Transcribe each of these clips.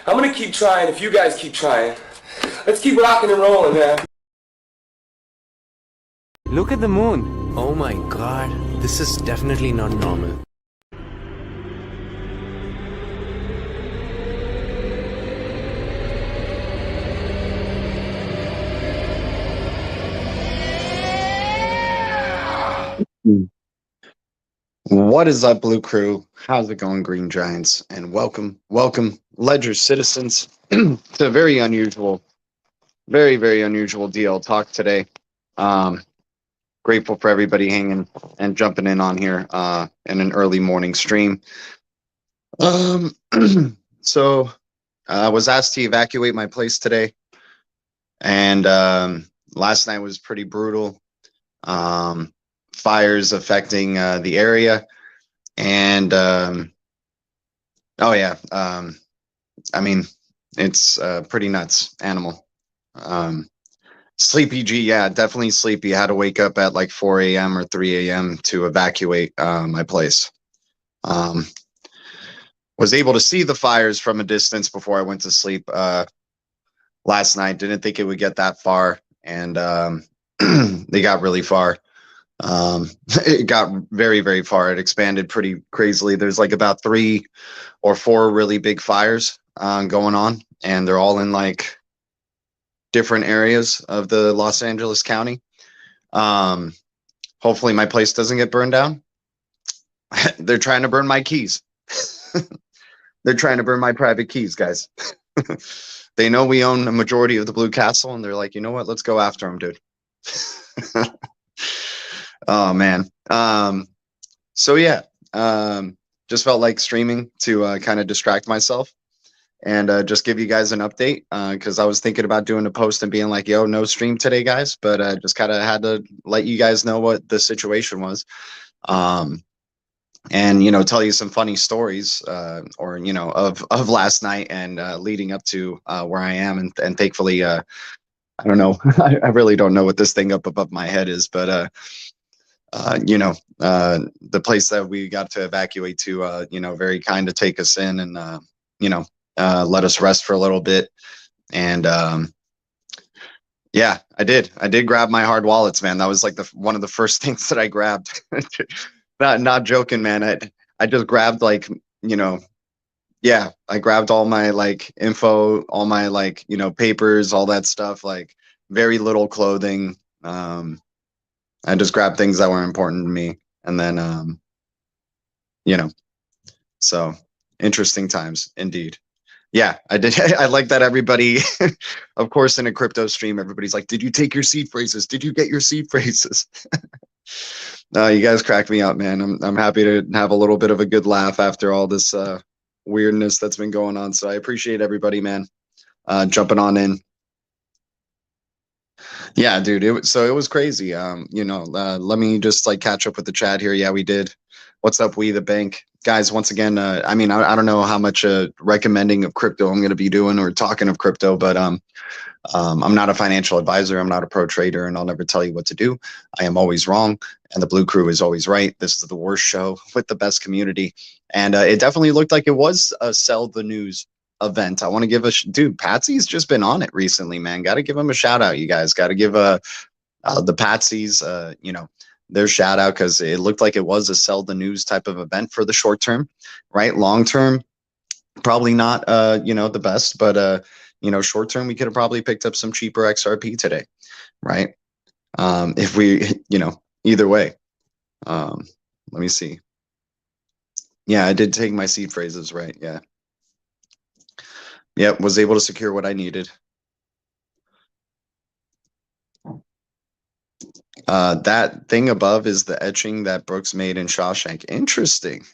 I'm gonna keep trying if you guys keep trying. Let's keep rocking and rolling, man. Look at the moon. Oh my god, this is definitely not normal. What is up, Blue Crew? How's it going, Green Giants? And welcome, Ledger citizens, to a very unusual DL talk today. Grateful for everybody hanging and jumping in on here in an early morning stream. So I was asked to evacuate my place today, and last night was pretty brutal. Fires affecting the area, and oh yeah, I mean, it's pretty nuts. Animal. Sleepy G, yeah, definitely sleepy. I had to wake up at like 4 a.m. or 3 a.m. to evacuate my place. Was able to see the fires from a distance before I went to sleep last night. Didn't think it would get that far, and they got really far. It got very far. It expanded pretty crazily. There's like about 3 or 4 really big fires going on, and they're all in like different areas of the Los Angeles County. Hopefully my place doesn't get burned down. They're trying to burn my keys. They're trying to burn my private keys, guys. They know we own a majority of the Blue Castle, and they're like, you know what? Let's go after them, dude. Oh man. So yeah, just felt like streaming to kind of distract myself and just give you guys an update, because I was thinking about doing a post and being like, yo, no stream today, guys, but just kind of had to let you guys know what the situation was, and you know, tell you some funny stories or you know, of last night and leading up to where I am, and thankfully I don't know. I really don't know what this thing up above my head is, but you know, the place that we got to evacuate to, you know, very kind to take us in and, you know, let us rest for a little bit. And, yeah, I did grab my hard wallets, man. That was like one of the first things that I grabbed. not joking, man. I just grabbed like, you know, yeah, I grabbed all my like info, all my like, you know, papers, all that stuff, like very little clothing. I just grabbed things that were important to me, and then, you know, so interesting times indeed. Yeah, I did. I like that everybody, of course, in a crypto stream, everybody's like, did you take your seed phrases? Did you get your seed phrases? You guys cracked me up, man. I'm happy to have a little bit of a good laugh after all this weirdness that's been going on. So I appreciate everybody, man, jumping on in. Yeah, dude. It was crazy. You know, let me just like catch up with the chat here. Yeah, we did. What's up, We the Bank guys? Once again, I mean, I don't know how much recommending of crypto I'm going to be doing or talking of crypto, but I'm not a financial advisor. I'm not a pro trader, and I'll never tell you what to do. I am always wrong, and the Blue Crew is always right. This is the worst show with the best community, and it definitely looked like it was a sell the news event. I want to give a dude, Patsy's just been on it recently, man. Got to give him a shout out. You guys got to give the Patsy's you know, their shout out, because it looked like it was a sell the news type of event for the short term, right? Long term, probably not you know, the best, but you know, short term, we could have probably picked up some cheaper XRP today, right? If we, you know, either way. Let me see. Yeah, I did take my seed phrases, right? Yeah. Yep, was able to secure what I needed. That thing above is the etching that Brooks made in Shawshank. Interesting.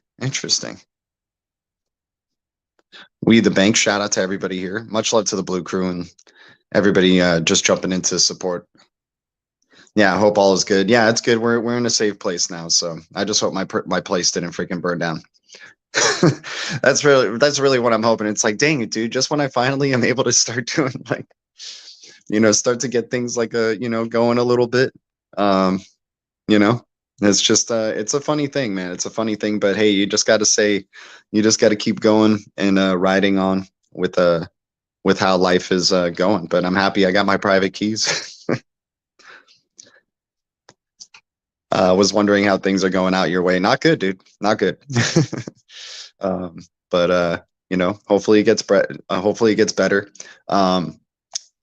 We the Bank, shout out to everybody here. Much love to the Blue Crew and everybody just jumping into support. Yeah, I hope all is good. Yeah, it's good. We're in a safe place now, so I just hope my place didn't freaking burn down. That's really what I'm hoping. It's like, dang it, dude, just when I finally am able to start doing, like, you know, start to get things like you know, going a little bit, you know, it's just it's a funny thing, man. It's a funny thing, but hey, you just got to keep going and riding on with how life is going. But I'm happy I got my private keys. Was wondering how things are going out your way. Not good, dude. Not good. But you know, hopefully it gets better.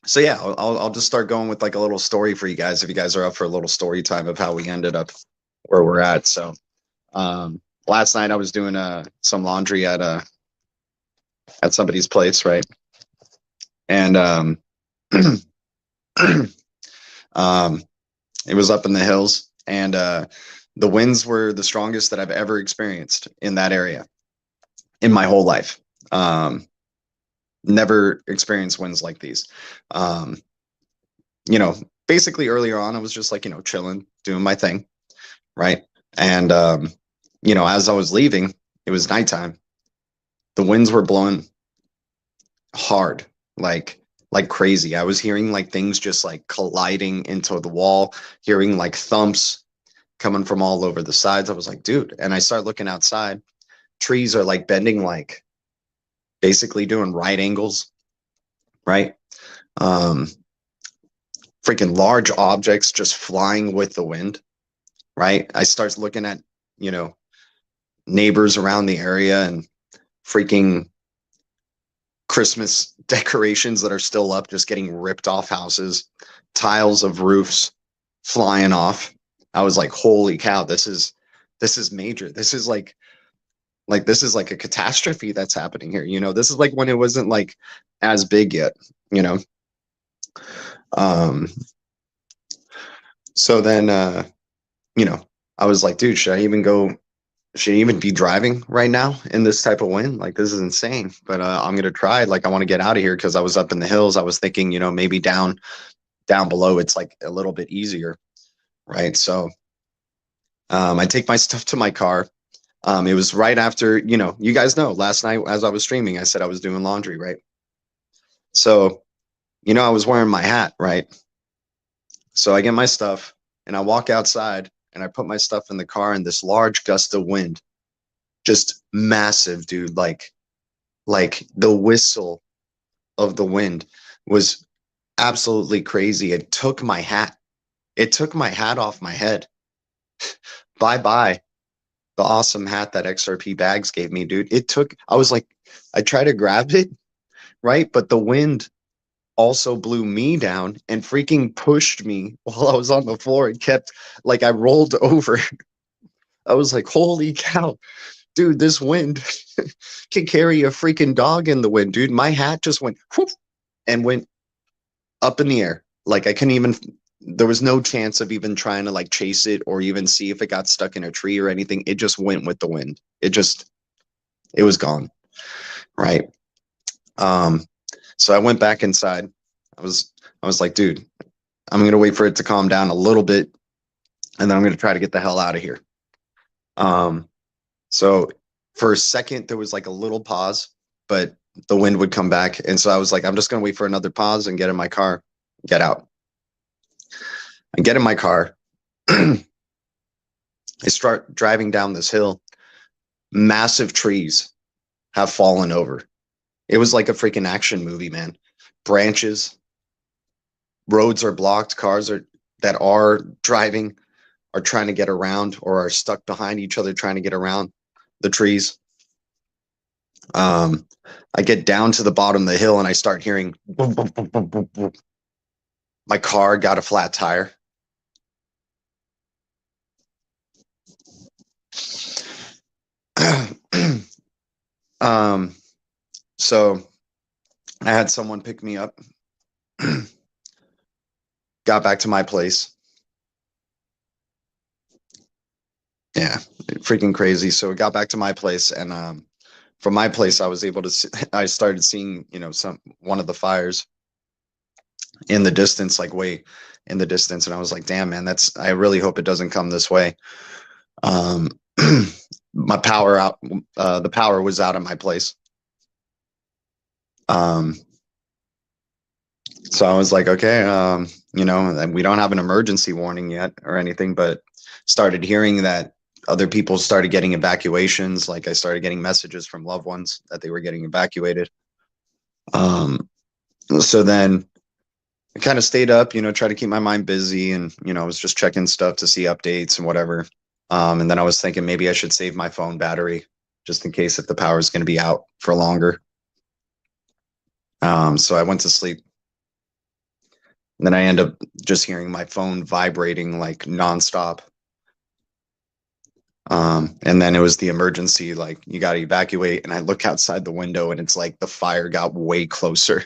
So yeah, I'll just start going with like a little story for you guys, if you guys are up for a little story time of how we ended up where we're at. So last night I was doing some laundry at somebody's place, right? And it was up in the hills, and the winds were the strongest that I've ever experienced in that area in my whole life. Never experienced winds like these. You know, basically earlier on, I was just like, you know, chilling, doing my thing, right? And you know, as I was leaving, it was nighttime. The winds were blowing hard, like crazy. I was hearing like things just like colliding into the wall, hearing like thumps coming from all over the sides. I was like, dude, and I start looking outside. Trees are like bending, like basically doing right angles, right? Freaking large objects just flying with the wind, right? I start looking at, you know, neighbors around the area and freaking Christmas decorations that are still up, just getting ripped off houses, tiles of roofs flying off. I was like, holy cow, this is major. This is like this is like a catastrophe that's happening here. You know, this is like when it wasn't like as big yet, you know. So then you know, I was like, dude, should I even be driving right now in this type of wind? Like, this is insane. But I'm gonna try. Like, I want to get out of here because I was up in the hills. I was thinking, you know, maybe down below it's like a little bit easier, right? So I take my stuff to my car. It was right after, you know, you guys know, last night as I was streaming, I said I was doing laundry, right? So, you know, I was wearing my hat, right? So I get my stuff and I walk outside and I put my stuff in the car, and this large gust of wind, just massive, dude, like the whistle of the wind was absolutely crazy. It took my hat. It took my hat off my head. Bye-bye. The awesome hat that XRP Bags gave me, dude. I was like, I tried to grab it, right? But the wind also blew me down and freaking pushed me while I was on the floor. It kept, like, I rolled over. I was like, holy cow, dude, this wind can carry a freaking dog in the wind, dude. My hat just went whoop, and went up in the air. Like, I couldn't even, there was no chance of even trying to like chase it or even see if it got stuck in a tree or anything. It just went with the wind. It was gone. Right. So I went back inside. I was like, dude, I'm going to wait for it to calm down a little bit, and then I'm going to try to get the hell out of here. So for a second, there was like a little pause, but the wind would come back. And so I was like, I'm just going to wait for another pause and get in my car, get out. I get in my car. I start driving down this hill. Massive trees have fallen over. It was like a freaking action movie, man. Branches, roads are blocked. Cars that are driving are trying to get around or are stuck behind each other trying to get around the trees. I get down to the bottom of the hill and I start hearing boom, boom, boom, boom, boom, boom. My car got a flat tire. So I had someone pick me up, got back to my place. Yeah, freaking crazy. So we got back to my place, and from my place, I was able to see, I started seeing, you know, one of the fires in the distance, like way in the distance. And I was like, damn, man, I really hope it doesn't come this way. My power out, the power was out of my place. So I was like, okay, you know, we don't have an emergency warning yet or anything, but started hearing that other people started getting evacuations. Like I started getting messages from loved ones that they were getting evacuated. So then I kind of stayed up, try to keep my mind busy, and I was just checking stuff to see updates and whatever. And then I was thinking maybe I should save my phone battery just in case if the power is going to be out for longer. So I went to sleep. And then I end up just hearing my phone vibrating like nonstop. And then it was the emergency, like, you got to evacuate. And I look outside the window and it's like the fire got way closer,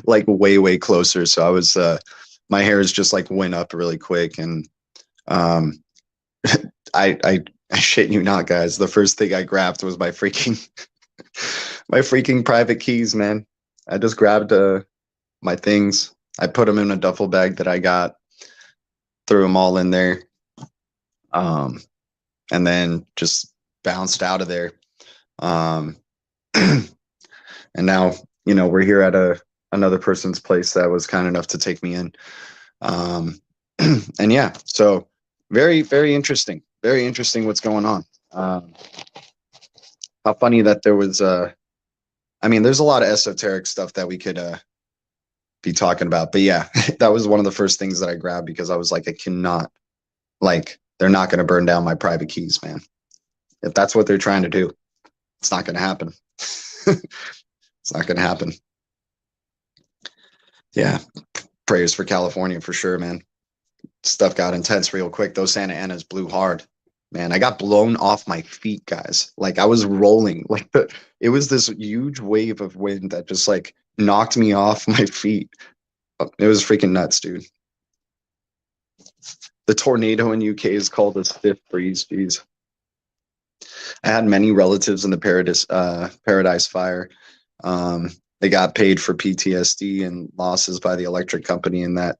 like way, way closer. So I was, my hairs just like went up really quick. And I shit you not, guys. The first thing I grabbed was my freaking, my freaking private keys, man. I just grabbed my things. I put them in a duffel bag that I got, threw them all in there. And then just bounced out of there. And now, we're here at another person's place that was kind enough to take me in. And yeah, so very, very interesting. Very interesting what's going on. How funny that there was, there's a lot of esoteric stuff that we could be talking about. But yeah, that was one of the first things that I grabbed because I was like, I cannot, like, they're not going to burn down my private keys, man. If that's what they're trying to do, it's not going to happen. It's not going to happen. Yeah. Prayers for California for sure, man. Stuff got intense real quick. Those Santa Anas blew hard, man. I got blown off my feet, guys. Like I was rolling. Like it was this huge wave of wind that just like knocked me off my feet. It was freaking nuts, dude. The tornado in UK is called a stiff breeze. Jeez. I had many relatives in the Paradise Fire. They got paid for PTSD and losses by the electric company, and that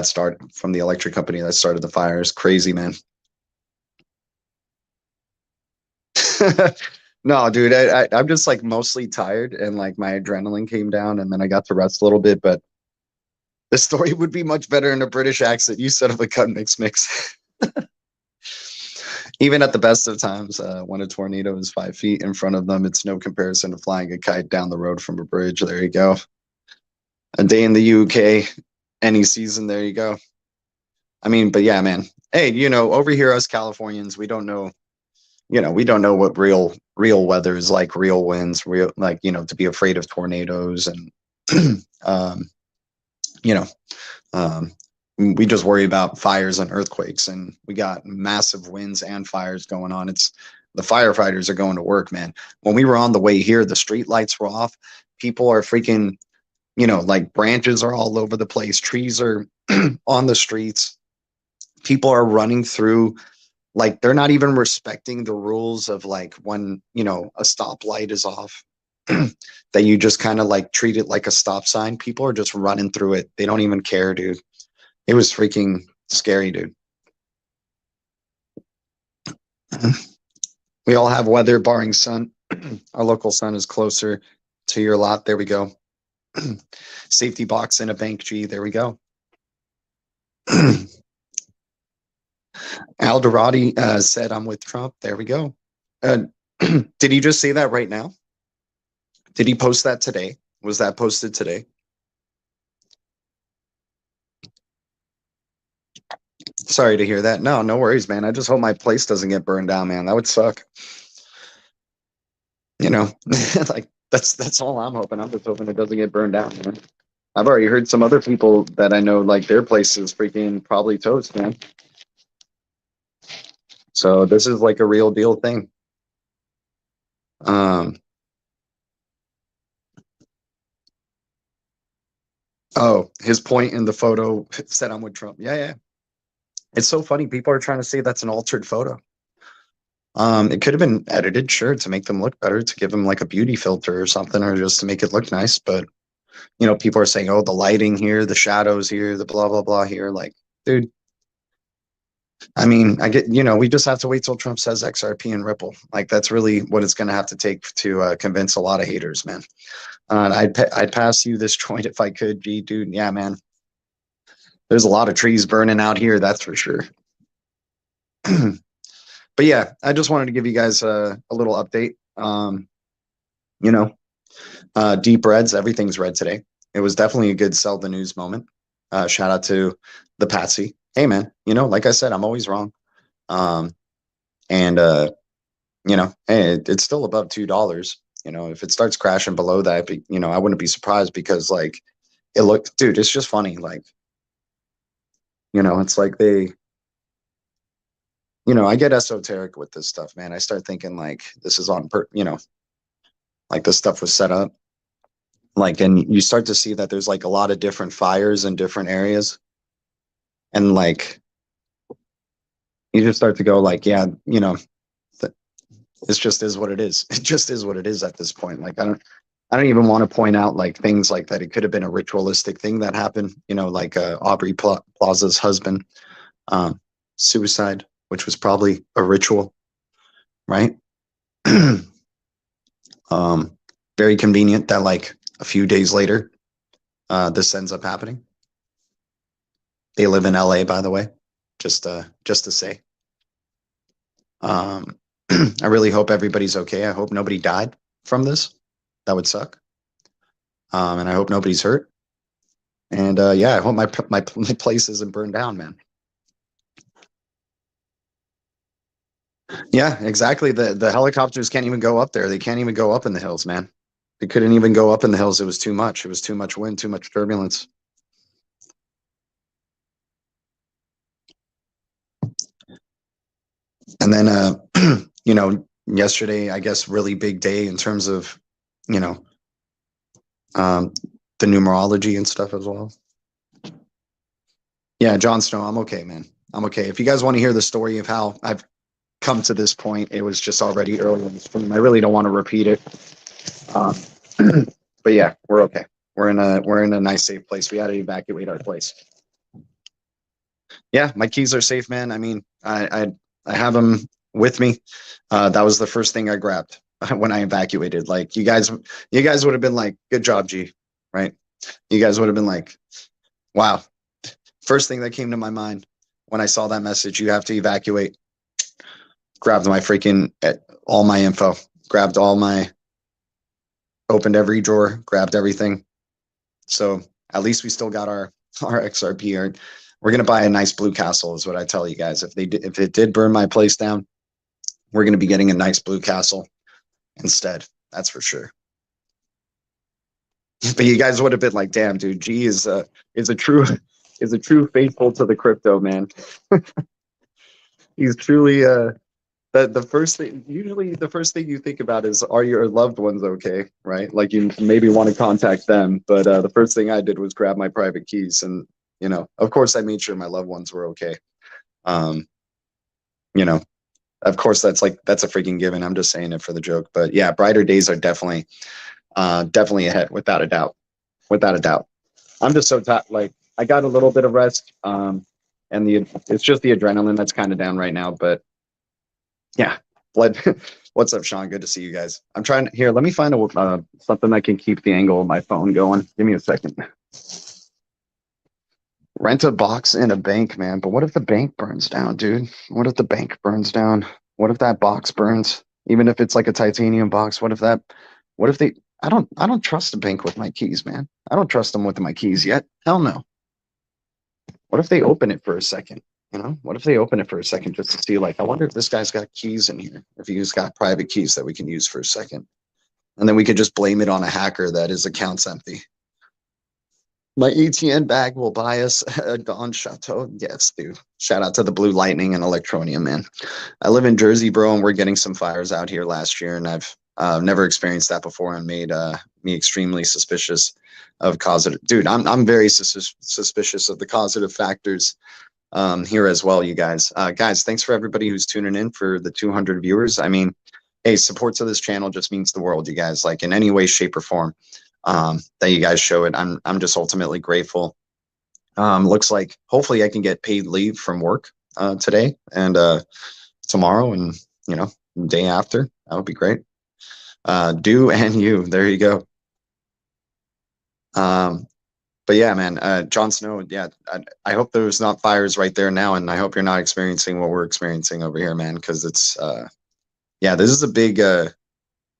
started from the electric company that started the fires. Crazy, man. No, dude, I'm just like mostly tired, and like my adrenaline came down, and then I got to rest a little bit, but the story would be much better in a British accent. You son of a gun, mix. Even at the best of times, when a tornado is 5 feet in front of them, it's no comparison to flying a kite down the road from a bridge. There you go. A day in the UK, any season, there you go. But yeah, man. Hey, over here, us Californians, we don't know, we don't know what real weather is like, real winds, real, like, to be afraid of tornadoes and, we just worry about fires and earthquakes, and we got massive winds and fires going on. It's the firefighters are going to work, man. When we were on the way here, the street lights were off. People are freaking, like branches are all over the place. Trees are on the streets. People are running through, like they're not even respecting the rules of like when, a stoplight is off, that you just kind of like treat it like a stop sign. People are just running through it. They don't even care, dude. It was freaking scary, dude. We all have weather barring sun. Our local sun is closer to your lot. There we go. Safety box in a bank. G. There we go. Alderati said, I'm with Trump. There we go. Did he just say that right now? Did he post that today? Was that posted today? Sorry to hear that. No worries, man. I just hope my place doesn't get burned down, man. That would suck. Like that's all I'm hoping. I'm just hoping it doesn't get burned down, man. I've already heard some other people that I know, like their place is freaking probably toast, man. So this is like a real deal thing. Oh, his point in the photo said I'm with Trump. Yeah. It's so funny. People are trying to say that's an altered photo. It could have been edited, sure, to make them look better, to give them like a beauty filter or something, or just to make it look nice. But, people are saying, oh, the lighting here, the shadows here, the blah, blah, blah here. Like, dude, I get, we just have to wait till Trump says XRP and Ripple. Like, that's really what it's going to have to take to convince a lot of haters, man. I'd pass you this joint if I could, G, dude. Yeah, man. There's a lot of trees burning out here, that's for sure. But yeah, I just wanted to give you guys a little update. Deep reds, everything's red today. It was definitely a good sell the news moment. Shout out to the Patsy. Hey man, you know, like I said, I'm always wrong. And you know, hey, it's still above $2. You know, if it starts crashing below that, you know, I wouldn't be surprised because like it looked, dude, it's just funny. Like, you know, it's like they, you know, I get esoteric with this stuff, man. I start thinking like this is you know, like this stuff was set up. Like, and you start to see that there's like a lot of different fires in different areas. And like, you just start to go like, yeah, you know, it just is what it is. It just is what it is at this point. Like, I don't even want to point out like things like that. It could have been a ritualistic thing that happened, you know, like Aubrey Plaza's husband, suicide, which was probably a ritual, right? Very convenient that like a few days later, this ends up happening. They live in LA, by the way, just to say. I really hope everybody's okay. I hope nobody died from this. That would suck. And I hope nobody's hurt. And yeah, I hope my place isn't burned down, man. Yeah, exactly. The helicopters can't even go up there. They can't even go up in the hills, man. They couldn't even go up in the hills. It was too much. It was too much wind, too much turbulence. And then, you know, yesterday, I guess, really big day in terms of, you know, the numerology and stuff as well. Yeah, Jon Snow, I'm okay, man. I'm okay. If you guys want to hear the story of how I've come to this point, it was just already early in the stream. I really don't want to repeat it. But yeah, we're okay. We're in a nice safe place. We had to evacuate our place. Yeah, my keys are safe, man. I mean, I have them with me. That was the first thing I grabbed when I evacuated. Like you guys would have been like, good job, G, right? You guys would have been like, wow. First thing that came to my mind when I saw that message, you have to evacuate. Grabbed my freaking, all my info, grabbed opened every drawer, grabbed everything. So at least we still got our XRP. We're going to buy a nice blue castle is what I tell you guys. If it did burn my place down, we're going to be getting a nice blue castle instead. That's for sure. But you guys would have been like, damn, dude, G is a true faithful to the crypto, man. He's truly the first thing, usually the first thing you think about is, are your loved ones okay, right? Like you maybe want to contact them, but the first thing I did was grab my private keys, and you know, of course I made sure my loved ones were okay. You know, of course that's a freaking given. I'm just saying it for the joke, but yeah, brighter days are definitely ahead, without a doubt. I'm just so tired. Like I got a little bit of rest, and it's just the adrenaline that's kind of down right now, but yeah. What's up, Sean? Good to see you guys. I'm trying here. Let me find something that can keep the angle of my phone going. Give me a second. Rent a box in a bank, man. But what if the bank burns down, dude? What if the bank burns down? What if that box burns? Even if it's like a titanium box, what if they, I don't trust the bank with my keys, man. I don't trust them with my keys yet. Hell no. What if they open it for a second? You know, what if they open it for a second just to see, like, I wonder if this guy's got keys in here, if he's got private keys that we can use for a second. And then we could just blame it on a hacker that his account's empty. My ATN bag will buy us a Dawn Chateau. Yes, dude. Shout out to the Blue Lightning and Electronia, man. I live in Jersey, bro, and we're getting some fires out here last year, and I've never experienced that before, and made me extremely suspicious of causative. Dude, I'm very suspicious of the causative factors here as well, you guys. Guys, thanks for everybody who's tuning in for the 200 viewers. I mean, hey, support to this channel just means the world, you guys. Like in any way, shape, or form that you guys show it, I'm just ultimately grateful. Looks like hopefully I can get paid leave from work today and tomorrow, and you know, the day after. That would be great. Do and you. There you go. But yeah, man, Jon Snow, yeah, I hope there's not fires right there now, and I hope you're not experiencing what we're experiencing over here, man, because it's, yeah, this is a big,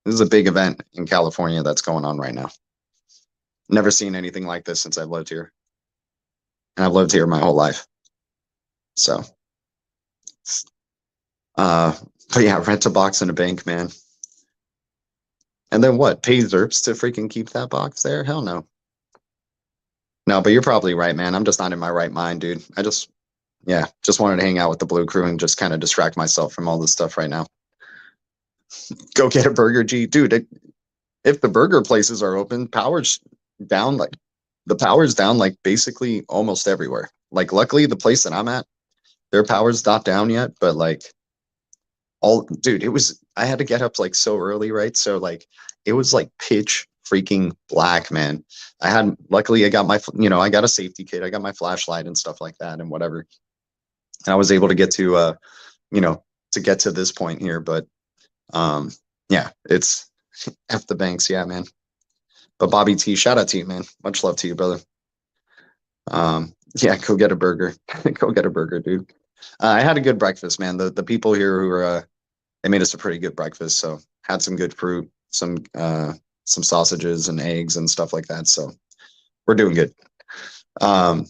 This is a big event in California that's going on right now. Never seen anything like this since I've lived here. And I've lived here my whole life. So, but yeah, rent a box in a bank, man. And then what? Pay Zerps to freaking keep that box there? Hell no. No, but you're probably right, man. I'm just not in my right mind, dude. Just wanted to hang out with the blue crew and just kind of distract myself from all this stuff right now. Go get a burger, G. Dude, if the burger places are open, power's down, like, the power's down, like, basically almost everywhere. Like, luckily, the place that I'm at, their power's not down yet, but, like, dude, I had to get up, like, so early, right? So, like, it was, like, pitch freaking black, man. Luckily, I got I got a safety kit, I got my flashlight and stuff like that and whatever. And I was able to get to, to get to this point here, but, yeah, it's F the banks, yeah, man. But Bobby T, shout out to you, man. Much love to you, brother. Yeah, go get a burger. Go get a burger, dude. I had a good breakfast, man. The people here who are they made us a pretty good breakfast. So had some good fruit, some sausages and eggs and stuff like that. So we're doing good. But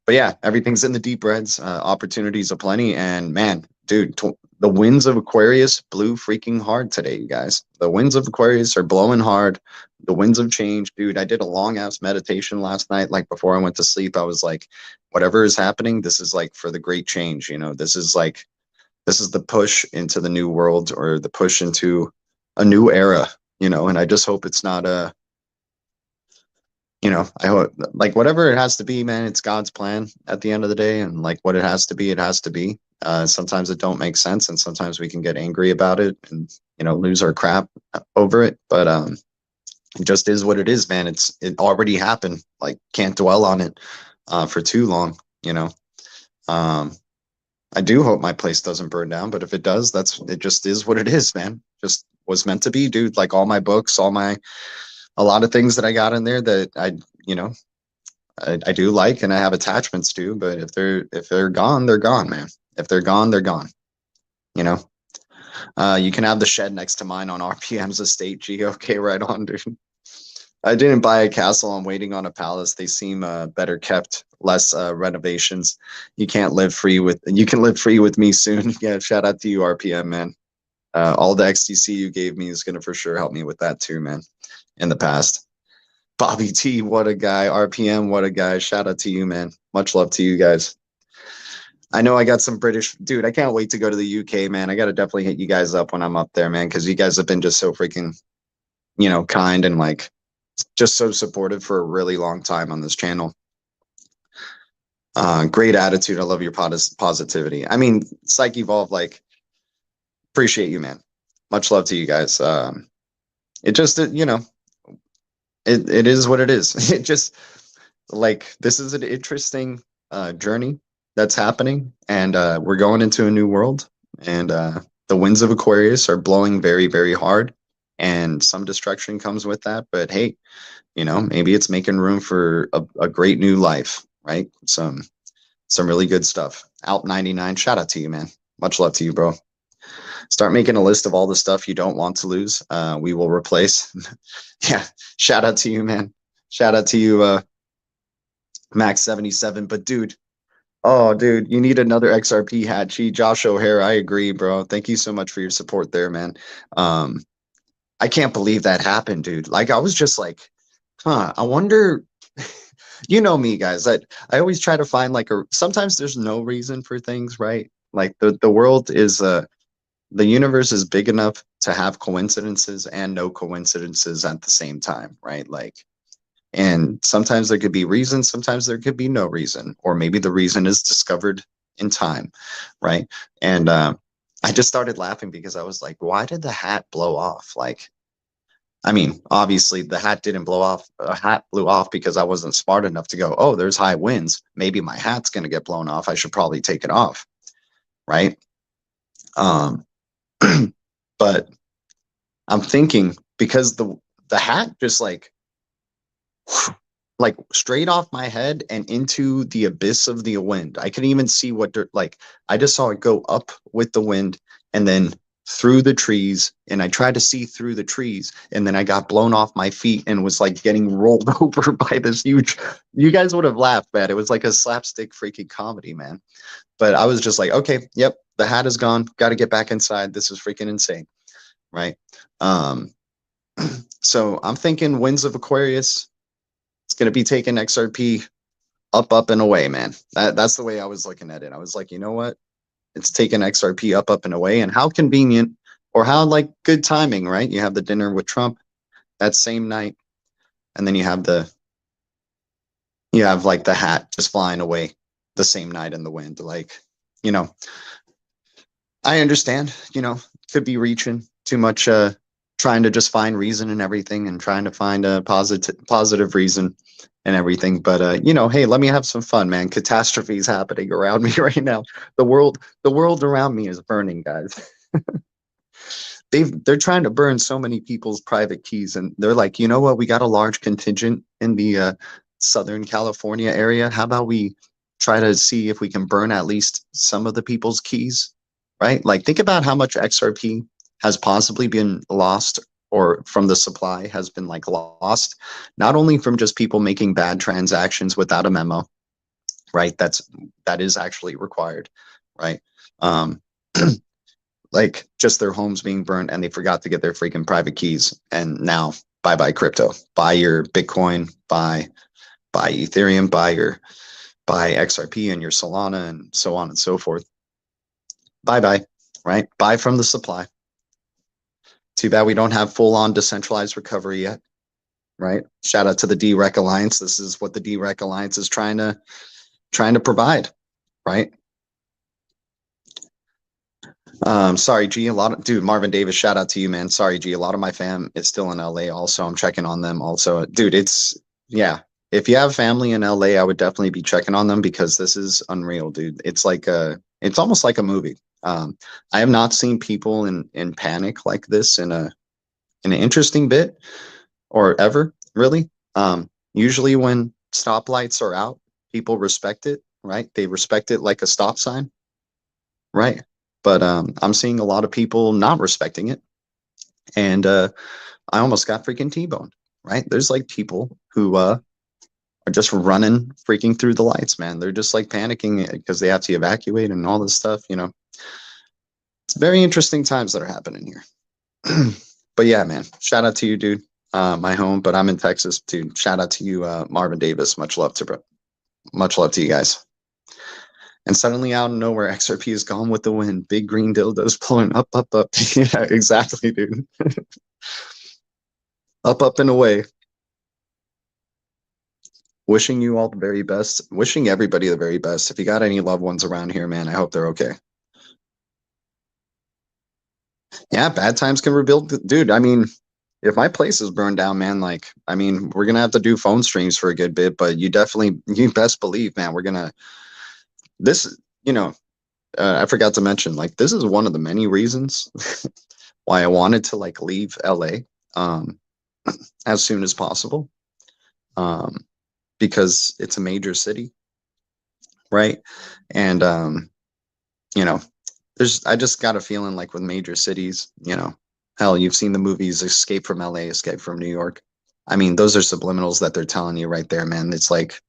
yeah, everything's in the deep reds. Opportunities aplenty, and man, dude, the winds of Aquarius blew freaking hard today, you guys. The winds of Aquarius are blowing hard. The winds of change, dude. I did a long ass meditation last night. Like before I went to sleep, I was like, whatever is happening, this is like for the great change. This is the push into the new world, or the push into a new era, and I just hope it's not I hope, like, whatever it has to be, man, it's God's plan at the end of the day. And like what it has to be, it has to be. Sometimes it don't make sense, and sometimes we can get angry about it and, lose our crap over it. But it just is what it is, man. It already happened. Like, can't dwell on it for too long, I do hope my place doesn't burn down, but if it does, it just is what it is, man. Just was meant to be, dude. Like all my books, a lot of things that I got in there that I do like and I have attachments to, but if they're gone, they're gone, man. If they're gone, they're gone. You can have the shed next to mine on RPM's estate, G. Okay, right on, dude. I didn't buy a castle. I'm waiting on a palace. They seem better kept, less renovations. You can live free with me soon. Yeah, shout out to you, RPM, man. All the XTC you gave me is gonna for sure help me with that too, man. In the past. Bobby T, what a guy. RPM, what a guy. Shout out to you, man. Much love to you guys. I know I got some British, dude. I can't wait to go to the UK, man. I got to definitely hit you guys up when I'm up there, man, because you guys have been just so freaking, kind and like just so supportive for a really long time on this channel. Great attitude. I love your positivity. I mean, Psych Evolve, like, appreciate you, man. Much love to you guys. It just, it is what it is. It just, like, this is an interesting journey that's happening, and we're going into a new world, and the winds of Aquarius are blowing very, very hard, and some destruction comes with that, but hey, maybe it's making room for a great new life, right? Some really good stuff. Out 99, shout out to you, man. Much love to you, bro. Start making a list of all the stuff you don't want to lose. We will replace. Yeah, shout out to you, man. Shout out to you, Max 77. But dude, you need another XRP hat. Gee, Josh O'Hare, I agree, bro. Thank you so much for your support there, man. I can't believe that happened, dude. Like, I was just like, I wonder. You know me, guys. I always try to find sometimes there's no reason for things, right? Like the world is the universe is big enough to have coincidences and no coincidences at the same time, right? Like, and sometimes there could be reasons, sometimes there could be no reason, or maybe the reason is discovered in time, right? And I just started laughing because I was like, why did the hat blow off? Like, I mean, obviously the hat didn't blow off. A hat blew off because I wasn't smart enough to go, oh, there's high winds. Maybe my hat's going to get blown off. I should probably take it off, right? But I'm thinking, because the hat just like straight off my head and into the abyss of the wind. I could even see I just saw it go up with the wind and then through the trees, and I tried to see through the trees, and then I got blown off my feet and was like getting rolled over by this huge, you guys would have laughed, man. It was like a slapstick freaking comedy, man. But I was just like, okay, yep, the hat is gone. Got to get back inside. This is freaking insane, right? So I'm thinking Winds of Aquarius, it's going to be taking XRP up, and away, man. That's the way I was looking at it. I was like, you know what? It's taking XRP up, and away. And how convenient, or how like good timing, right? You have the dinner with Trump that same night, and then you have like the hat just flying away the same night in the wind. Like, you know, I understand, you know, could be reaching too much, trying to just find reason and everything, and trying to find a positive reason and everything. But you know, hey, let me have some fun, man. Catastrophe is happening around me right now. The world around me is burning, guys. They're trying to burn so many people's private keys, and they're like, you know what? We got a large contingent in the Southern California area. How about we try to see if we can burn at least some of the people's keys, right? Like, think about how much XRP has possibly been lost, or from the supply has been like lost, not only from just people making bad transactions without a memo, right? That is actually required, right? Like just their homes being burnt, and they forgot to get their freaking private keys, and now bye crypto, buy your Bitcoin, buy Ethereum, buy XRP and your Solana, and so on and so forth. Bye, right? Buy from the supply. Too bad we don't have full-on decentralized recovery yet, right? Shout out to the DREC Alliance. This is what the DREC Alliance is trying to provide, right? Sorry, G, dude, Marvin Davis, shout out to you, man. Sorry, G, a lot of my fam is still in LA also. I'm checking on them also. Dude, yeah. If you have family in LA, I would definitely be checking on them, because this is unreal, dude. It's like it's almost like a movie. I have not seen people in panic like this in an interesting bit, or ever, really. Usually when stoplights are out, people respect it, right? They respect it like a stop sign, right? But I'm seeing a lot of people not respecting it, and I almost got freaking T-boned, right? There's like people who are just running freaking through the lights, man. They're just like panicking because they have to evacuate and all this stuff, you know. It's very interesting times that are happening here. But yeah, man, shout out to you, dude. My home, but I'm in Texas, dude. Shout out to you, Marvin Davis. Much love to you guys. And suddenly out of nowhere, XRP is gone with the wind. Big green dildos blowing up. Yeah, exactly, dude. up and away. Wishing you all the very best. Wishing everybody the very best. If you got any loved ones around here, man, I hope they're okay. Yeah, bad times can rebuild. Dude, I mean, if my place is burned down, man, like, I mean, we're going to have to do phone streams for a good bit, but you best believe, man, we're going to, this, you know, I forgot to mention, like, this is one of the many reasons why I wanted to like leave LA as soon as possible, because it's a major city, right? And you know, I just got a feeling like with major cities, you know, hell, you've seen the movies Escape from LA, Escape from New York. I mean, those are subliminals that they're telling you right there, man. It's like,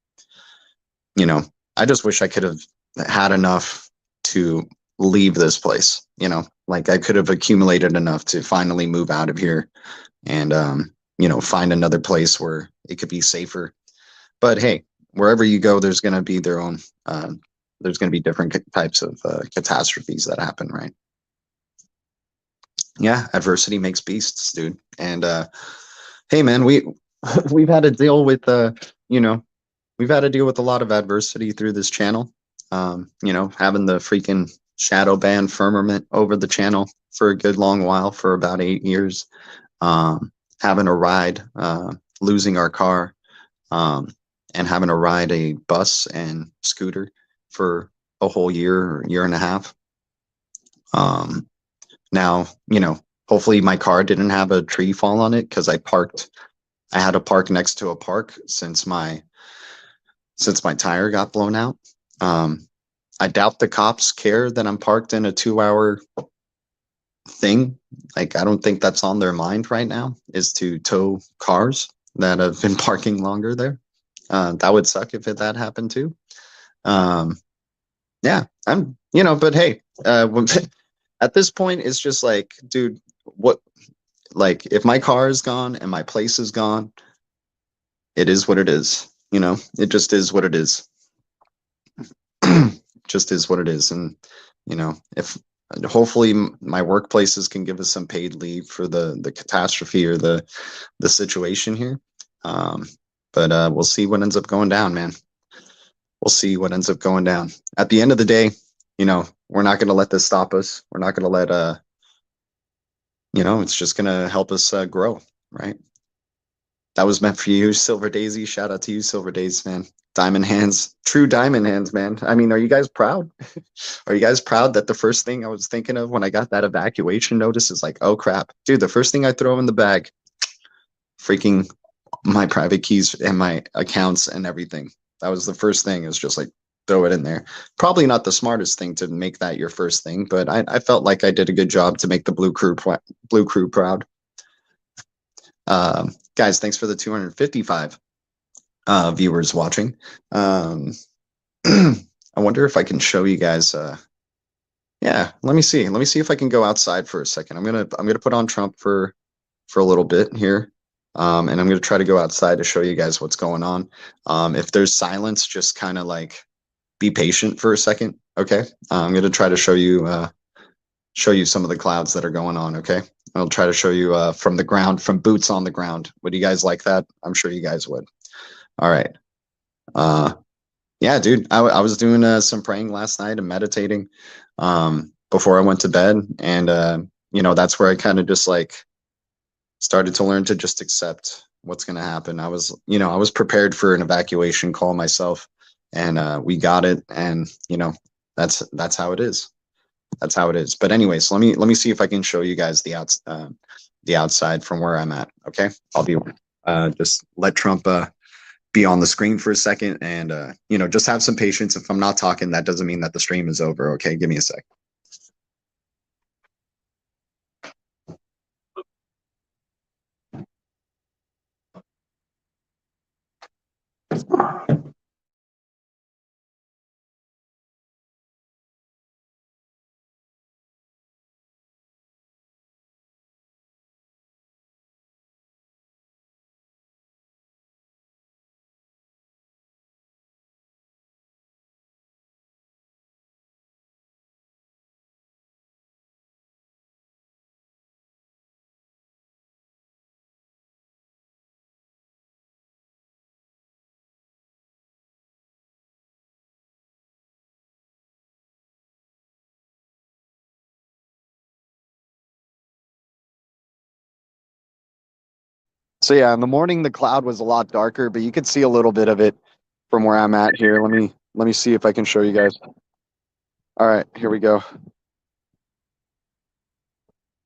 you know, I just wish I could have had enough to leave this place, you know, like I could have accumulated enough to finally move out of here and, you know, find another place where it could be safer. But hey, wherever you go, there's going to be their own, there's going to be different types of catastrophes that happen, right? Yeah, adversity makes beasts, dude. And hey, man, we've had to deal with, you know, we've had to deal with a lot of adversity through this channel. You know, having the freaking shadow ban firmament over the channel for a good long while, for about 8 years. Having to ride, losing our car, and having to ride a bus and scooter for a whole year and a half. Now, you know, hopefully my car didn't have a tree fall on it, because I had to park next to a park since my tire got blown out. I doubt the cops care that I'm parked in a 2-hour thing. Like, I don't think that's on their mind right now, is to tow cars that have been parking longer there. That would suck if that happened too. Yeah, but hey, at this point, it's just like, dude, what, like, if my car is gone and my place is gone, it is what it is. It just is what it is. Just is what it is. And, if hopefully my workplaces can give us some paid leave for the catastrophe or the situation here. But we'll see what ends up going down, man. We'll see what ends up going down. At the end of the day, we're not going to let this stop us. We're not going to let, it's just going to help us grow, right? That was meant for you, Silver Daisy. Shout out to you, Silver Daisy, man. Diamond hands, true diamond hands, man. I mean, are you guys proud? Are you guys proud that the first thing I was thinking of when I got that evacuation notice is like, oh crap, dude, the first thing I throw in the bag, freaking my private keys and my accounts and everything. That was the first thing, is just like, throw it in there. Probably not the smartest thing to make that your first thing, but I felt like I did a good job to make the Blue Crew proud. Guys, thanks for the 255 viewers watching. I wonder if I can show you guys. Yeah, let me see if I can go outside for a second. I'm gonna put on Trump for a little bit here, and I'm gonna try to go outside to show you guys what's going on. If there's silence, just kind of like be patient for a second. Okay, I'm gonna try to show you some of the clouds that are going on. Okay, I'll try to show you from the ground, from boots on the ground. Would you guys like that? I'm sure you guys would. All right. Yeah, dude, I was doing some praying last night and meditating before I went to bed, and that's where I kind of just like started to learn to just accept what's going to happen. I was prepared for an evacuation call myself, and we got it, and that's how it is. That's how it is. But anyways, let me see if I can show you guys the outside from where I'm at. Okay, I'll be just let Trump be on the screen for a second, and just have some patience. If I'm not talking, that doesn't mean that the stream is over. Okay, give me a sec. So yeah, in the morning the cloud was a lot darker, but you could see a little bit of it from where I'm at here. Let me see if I can show you guys. All right, here we go.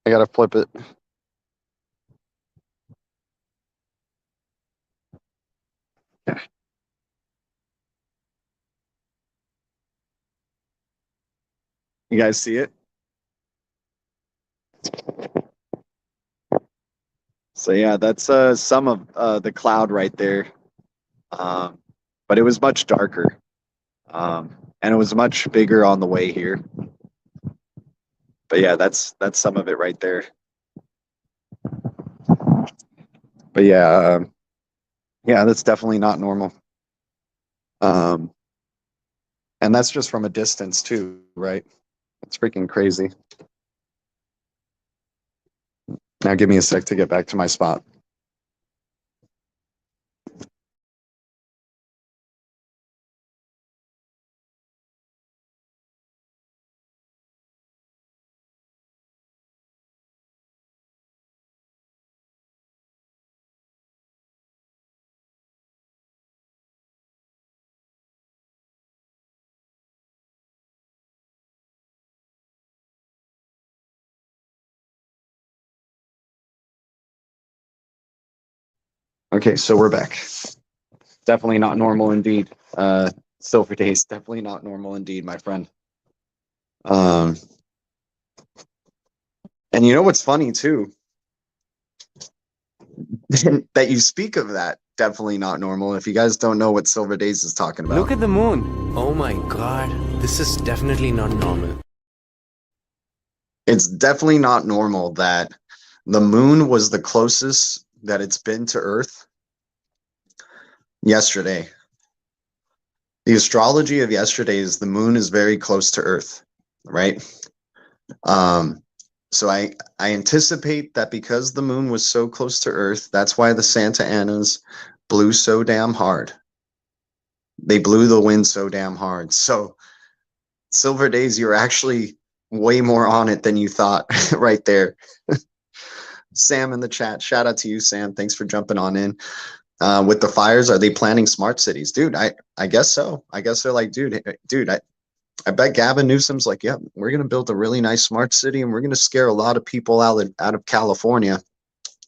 I gotta flip it. You guys see it? So yeah, that's some of the cloud right there, but it was much darker, and it was much bigger on the way here. But yeah, that's some of it right there. But yeah, that's definitely not normal. And that's just from a distance too, right? It's freaking crazy. Now give me a sec to get back to my spot. Okay, so we're back. Definitely not normal indeed. Silver days, definitely not normal indeed, my friend. And you know what's funny too? That you speak of that, definitely not normal. If you guys don't know what Silver Days is talking about, Look at the moon. Oh my god, this is definitely not normal. it's definitely not normal that the moon was the closest that it's been to Earth yesterday. The astrology of yesterday is the moon is very close to Earth, right? So I anticipate that because the moon was so close to Earth, that's why the Santa Anas blew so damn hard. They blew the wind so damn hard. So Silver Days, you're actually way more on it than you thought right there. Sam in the chat, shout out to you, Sam. Thanks for jumping on in. With the fires, are they planning smart cities? Dude, I guess so. I guess they're like, dude, I bet Gavin Newsom's like, yeah, we're going to build a really nice smart city and we're going to scare a lot of people out of California.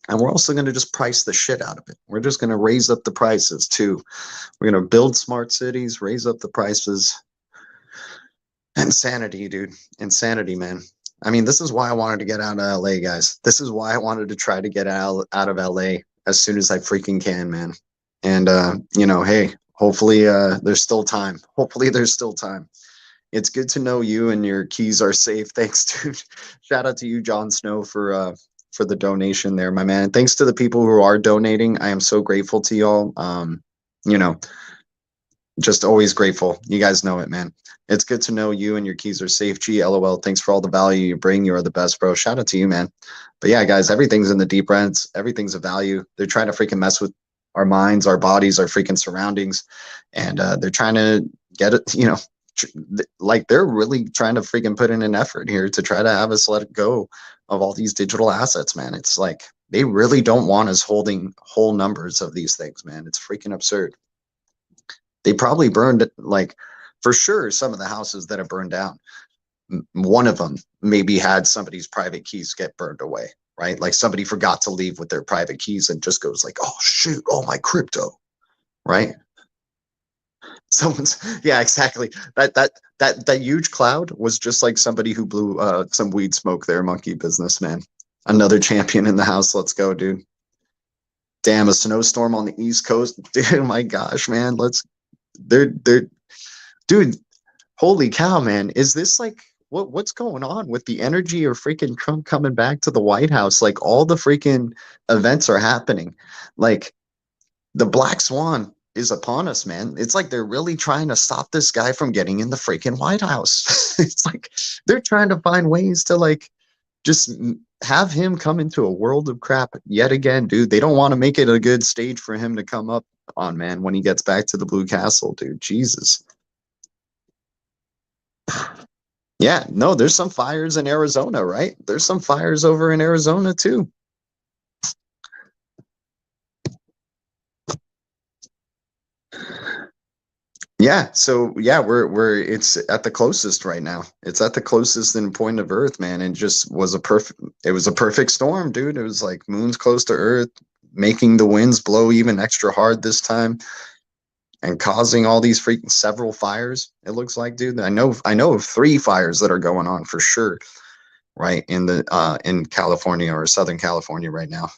And we're also going to just price the shit out of it. We're just going to raise up the prices too. We're going to build smart cities, raise up the prices. Insanity, dude. Insanity, man. I mean, this is why I wanted to get out of LA, guys. This is why I wanted to try to get out of LA as soon as I freaking can, man. And, you know, hey, hopefully there's still time. Hopefully there's still time. It's good to know you and your keys are safe. Thanks, dude. Shout out to you, Jon Snow, for the donation there, my man. Thanks to the people who are donating. I am so grateful to y'all. You know, just always grateful. You guys know it, man. It's good to know you and your keys are safe. G, LOL. Thanks for all the value you bring. You are the best, bro. Shout out to you, man. But yeah, guys, everything's in the deep rents. Everything's a value. They're trying to freaking mess with our minds, our bodies, our freaking surroundings. And they're trying to get it, you know, like they're really trying to freaking put in an effort here to try to have us let go of all these digital assets, man. It's like they really don't want us holding whole numbers of these things, man. It's freaking absurd. They probably burned, like, for sure, some of the houses that have burned down, one of them maybe had somebody's private keys get burned away, right? Like somebody forgot to leave with their private keys and just goes like, oh shoot, oh my crypto, right? Someone's, yeah, exactly. That huge cloud was just like somebody who blew some weed smoke there. Monkey business, man. Another champion in the house. Let's go, dude. Damn, a snowstorm on the East Coast. Dude, my gosh, man. They're dude, holy cow, man. Is this like what's going on with the energy of freaking Trump coming back to the White House? Like all the freaking events are happening. Like the Black Swan is upon us, man. It's like they're really trying to stop this guy from getting in the freaking White House. It's like they're trying to find ways to like just have him come into a world of crap yet again, dude. They don't want to make it a good stage for him to come up on, man, when he gets back to the Blue Castle, dude. Jesus. Yeah, no, there's some fires in Arizona, right? There's some fires over in Arizona too. Yeah, so yeah, we're it's at the closest right now. It's at the closest in point of Earth, man. And just was a perfect storm, dude. It was like moon's close to Earth, making the winds blow even extra hard this time, and causing all these freaking several fires. It looks like, dude. I know of 3 fires that are going on for sure, right in the in California or Southern California right now,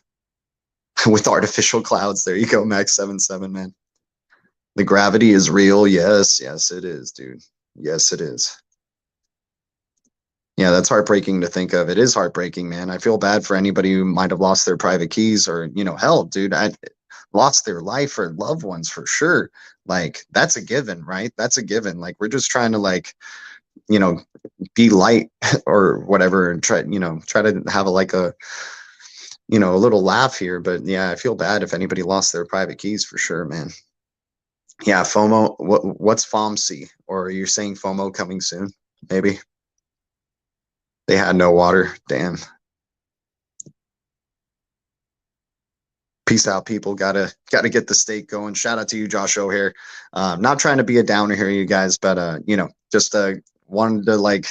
with artificial clouds. There you go, Max77, man. The gravity is real. Yes, yes, it is, dude. Yes, it is. Yeah, that's heartbreaking to think of. It is heartbreaking, man. I feel bad for anybody who might have lost their private keys or, you know, hell, dude, I lost their life or loved ones for sure. Like, that's a given, right? That's a given. Like, we're just trying to, like, you know, be light or whatever and try to have a little laugh here. But yeah, I feel bad if anybody lost their private keys for sure, man. Yeah, FOMO. What's FOMC? Or are you saying FOMO coming soon? Maybe. They had no water. Damn. Peace out, people. Gotta get the steak going. Shout out to you, Josh O'Hare. Not trying to be a downer here, you guys, but you know, just wanted to, like,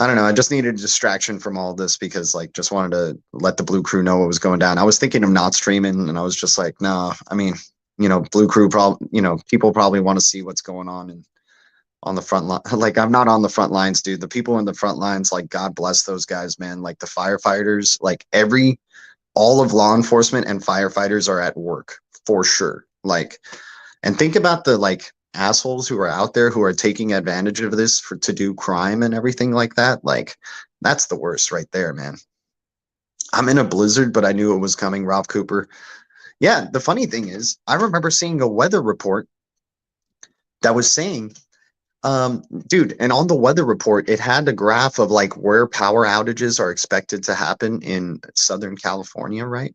I don't know. I just needed a distraction from all this because, like, just wanted to let the Blue Crew know what was going down. I was thinking of not streaming, and I was just like, no. I mean, you know, Blue Crew people probably want to see what's going on, and on the front line. Like, I'm not on the front lines, dude. The people in the front lines, like, God bless those guys, man. Like the firefighters, like all of law enforcement and firefighters are at work for sure. Like, and think about the like assholes who are out there who are taking advantage of this to do crime and everything like that. Like, that's the worst right there, man. I'm in a blizzard, but I knew it was coming. Ralph Cooper. Yeah, the funny thing is, I remember seeing a weather report that was saying, dude, and on the weather report, it had a graph of like where power outages are expected to happen in Southern California, right?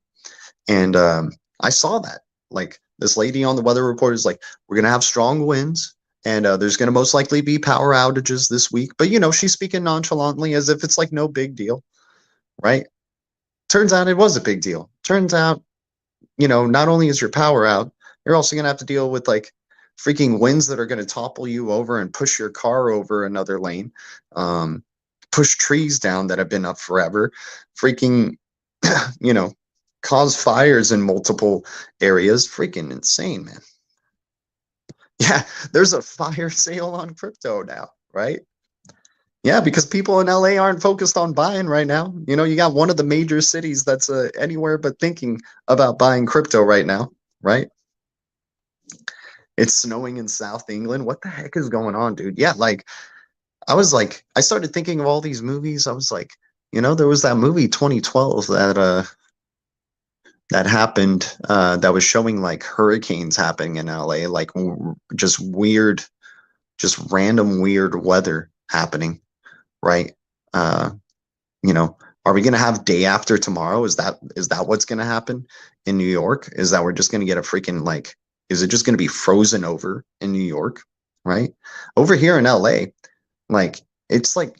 And I saw that. Like, this lady on the weather report is like, we're going to have strong winds, and there's going to most likely be power outages this week. But, you know, she's speaking nonchalantly as if it's like no big deal, right? Turns out it was a big deal. Turns out, you know, not only is your power out, you're also going to have to deal with like freaking winds that are going to topple you over and push your car over another lane, push trees down that have been up forever, freaking, you know, cause fires in multiple areas. Freaking insane, man. Yeah, there's a fire sale on crypto now, right? Yeah, because people in LA aren't focused on buying right now. You know, you got one of the major cities that's anywhere but thinking about buying crypto right now, right? It's snowing in South England. What the heck is going on, dude? Yeah, like, I started thinking of all these movies. I was like, you know, there was that movie 2012 that happened, that was showing like hurricanes happening in LA, like just weird, just random weird weather happening, right? You know, are we gonna have day after tomorrow? Is that what's gonna happen in New York? Is that we're just gonna get a freaking like, is it just gonna be frozen over in New York, right? Over here in LA, like it's like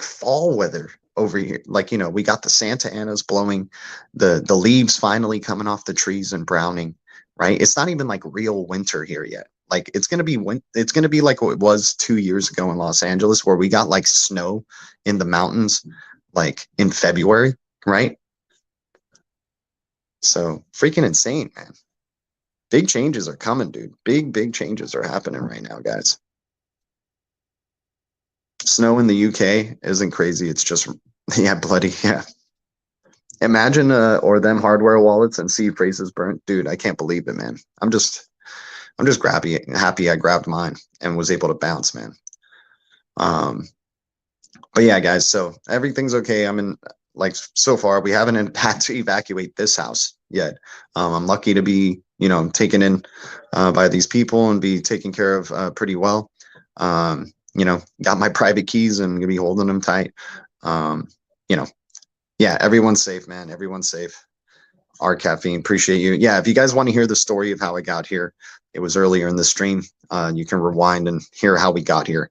fall weather over here. Like, you know, we got the Santa Anas blowing, the leaves finally coming off the trees and browning, right? It's not even like real winter here yet. Like, it's gonna be like what it was 2 years ago in Los Angeles, where we got like snow in the mountains like in February, right? So freaking insane, man. Big changes are coming, dude. Big changes are happening right now, guys. Snow in the UK isn't crazy. It's just, yeah, bloody, yeah. Imagine or them hardware wallets and see prices burnt, dude. I can't believe it, man. I'm just happy I grabbed mine and was able to bounce, man. But yeah, guys, so everything's okay. I'm in, like, so far we haven't had to evacuate this house yet. I'm lucky to be, you know, taken in by these people and be taken care of pretty well. You know, got my private keys and gonna be holding them tight. You know, yeah, everyone's safe, man. Everyone's safe. Our caffeine, appreciate you. Yeah, if you guys want to hear the story of how I got here, it was earlier in the stream. You can rewind and hear how we got here.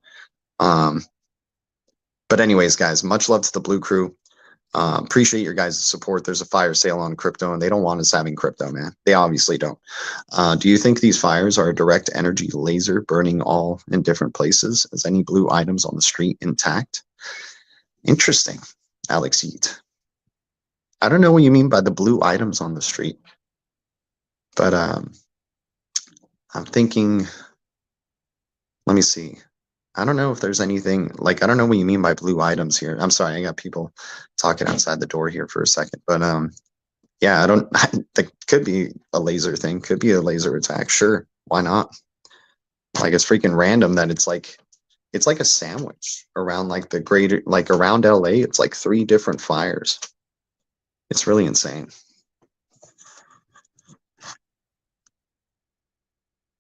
But anyways, guys, much love to the Blue Crew. Appreciate your guys' support. There's a fire sale on crypto, and they don't want us having crypto, man. They obviously don't. Do you think these fires are a direct energy laser burning all in different places? Is any blue items on the street intact? Interesting, Alex Yeet. I don't know what you mean by the blue items on the street, but I'm thinking, let me see. I don't know if there's anything, like, I don't know what you mean by blue items here. I'm sorry, I got people talking outside the door here for a second, but yeah, that could be a laser thing, could be a laser attack. Sure, why not? Like, it's freaking random that it's like a sandwich around like the greater, like around LA. It's like 3 different fires. It's really insane.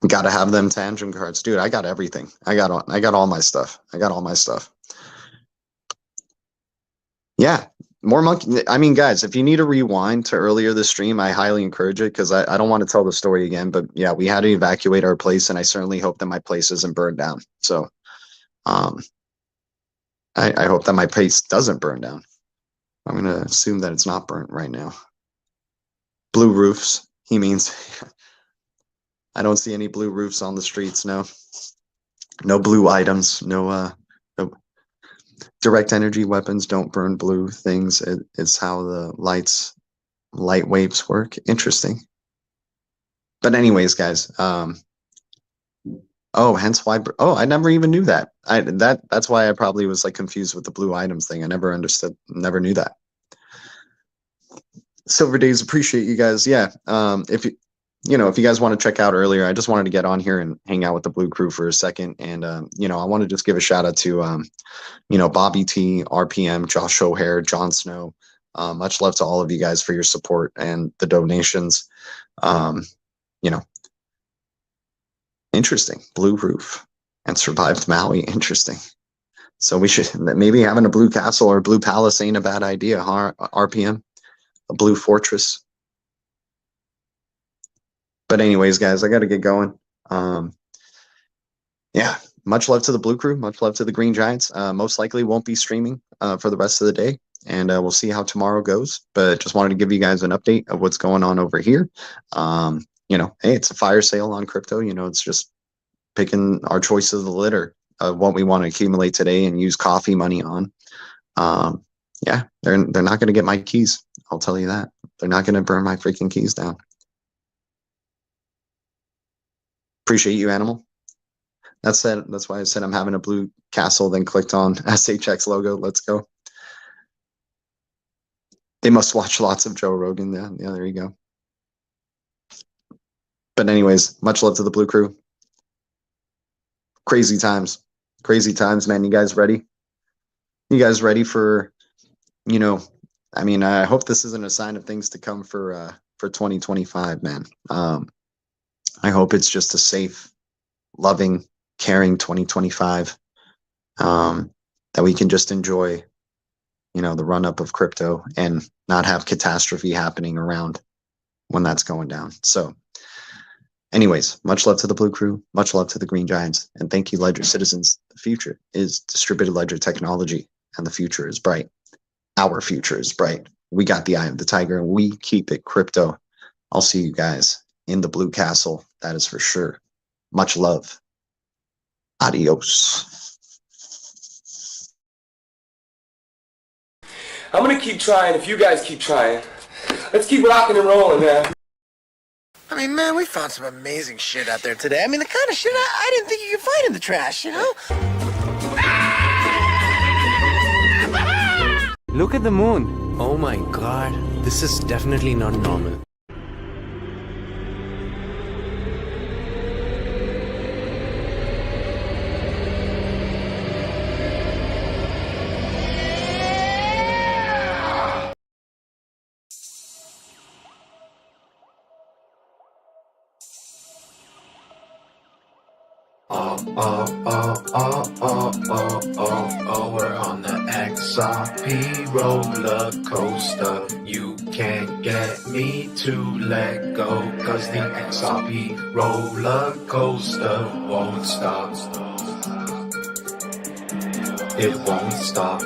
Gotta have them tantrum cards, dude. I got everything. I got all my stuff. Yeah, more monkey. I mean, guys, if you need a rewind to earlier this stream, I highly encourage it, because I don't want to tell the story again. But yeah, we had to evacuate our place, and I certainly hope that my place isn't burned down. So, I hope that my place doesn't burn down. I'm gonna assume that it's not burnt right now. Blue roofs, he means. I don't see any blue roofs on the streets. No blue items. No direct energy weapons don't burn blue things. It's how the light waves work. Interesting. But anyways, guys, Oh, hence why. Oh, I never even knew that. That's why I probably was like confused with the blue items thing. I never understood, never knew that. Silver Days, appreciate you guys. Yeah. If if you guys want to check out earlier, I just wanted to get on here and hang out with the Blue Crew for a second. And, I want to just give a shout out to, Bobby T, RPM, Josh O'Hare, Jon Snow. Much love to all of you guys for your support and the donations. Interesting. Blue Roof and survived Maui. Interesting. So we should, maybe having a blue castle or blue palace ain't a bad idea, huh? RPM, a blue fortress. But anyways, guys, I got to get going. Yeah, much love to the Blue Crew. Much love to the Green Giants. Most likely won't be streaming for the rest of the day. And we'll see how tomorrow goes. But just wanted to give you guys an update of what's going on over here. Hey, it's a fire sale on crypto. It's just picking our choice of the litter of what we want to accumulate today and use coffee money on. Yeah, they're not going to get my keys. I'll tell you that. They're not going to burn my freaking keys down. Appreciate you, Animal. That's why I said I'm having a blue castle, then clicked on SHX logo. Let's go. They must watch lots of Joe Rogan. Yeah, there you go. But anyways, much love to the Blue Crew. Crazy times, man. You guys ready? You guys ready for, I hope this isn't a sign of things to come for 2025, man. I hope it's just a safe, loving, caring 2025 that we can just enjoy, the run up of crypto and not have catastrophe happening around when that's going down. So anyways, much love to the Blue Crew, much love to the Green Giants, and thank you, Ledger citizens. The future is distributed ledger technology, and the future is bright. Our future is bright. We got the eye of the tiger, and we keep it crypto. I'll see you guys in the Blue Castle. That is for sure. Much love. Adios. I'm gonna keep trying if you guys keep trying. Let's keep rocking and rolling, man. Man, we found some amazing shit out there today. The kind of shit I didn't think you could find in the trash, Look at the moon. Oh my god, this is definitely not normal. We're on the XRP roller coaster. You can't get me to let go, cause the XRP roller coaster won't stop. It won't stop.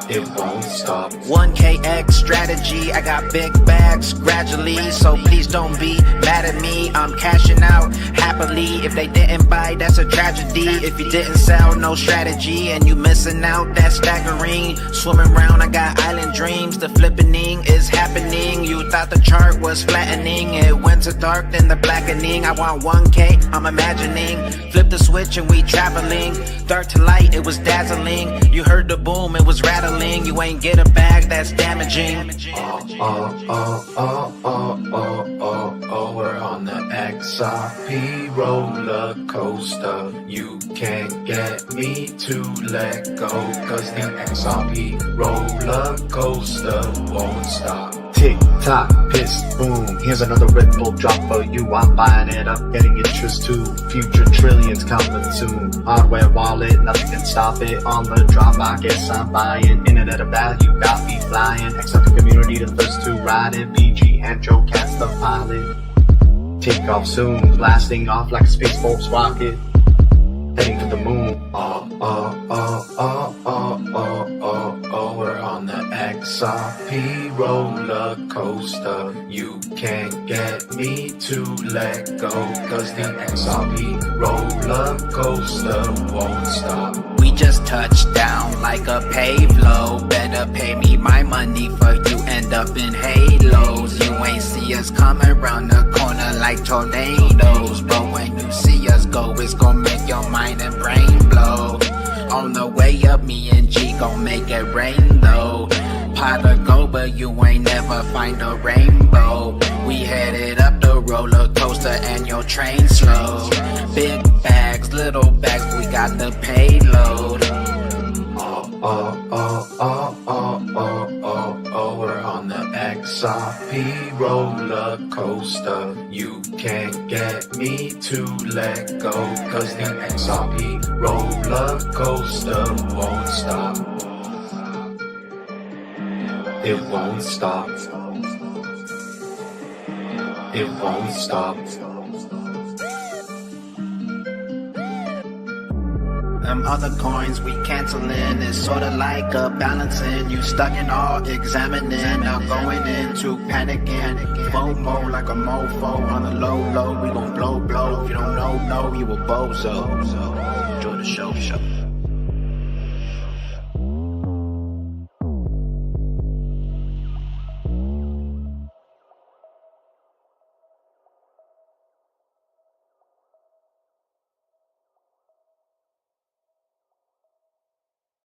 It won't stop. 1KX strategy, I got big bags gradually, so please don't be mad at me. I'm cashing out happily. If they didn't buy, that's a tragedy. If you didn't sell, no strategy, and you missing out, that's staggering. Swimming around, I got island dreams. The flippening is happening. You thought the chart was flattening. It went to dark, then the blackening. I want 1K, I'm imagining. Flip the switch and we traveling. Dark to light, it was dazzling. You heard the boom, it was rattling. You ain't get a bag, that's damaging. We're on the XRP roller coaster. You can't get me to let go, cause the XRP roller coaster won't stop. Tick tock, piss, boom. Here's another ripple drop for you. I'm buying it up, getting interest too. Future trillions coming soon. Hardware wallet, nothing can stop it. On the drop, I guess I'm buying. Internet of value, got me flying. Accept the community, the first to ride it. BG and Joe Cat's the pilot. Take off soon, blasting off like a Space Force rocket. heading for the moon. We're on the XRP roller coaster. You can't get me to let go, cause the XRP roller coaster won't stop. We just touched down like a paved load. Better pay me my money for you end up in halos. You ain't see us coming around the corner like tornadoes, but when you see us go, it's gon' make your mind and brain blow. On the way up, me and G gon' make it rain though. Pot of gold, but you ain't never find a rainbow. We headed up the roller coaster and your train slow. Big bags, little bags, we got the payload. We're on the XRP roller coaster. You can't get me to let go, cause the XRP roller coaster won't stop. It won't stop. It won't stop. Them other coins we canceling is sorta like a balancing. You stuck in all examining, now going into panicking. FOMO like a mofo on the low. We gon' blow. If you don't know, you a bozo. Enjoy the show.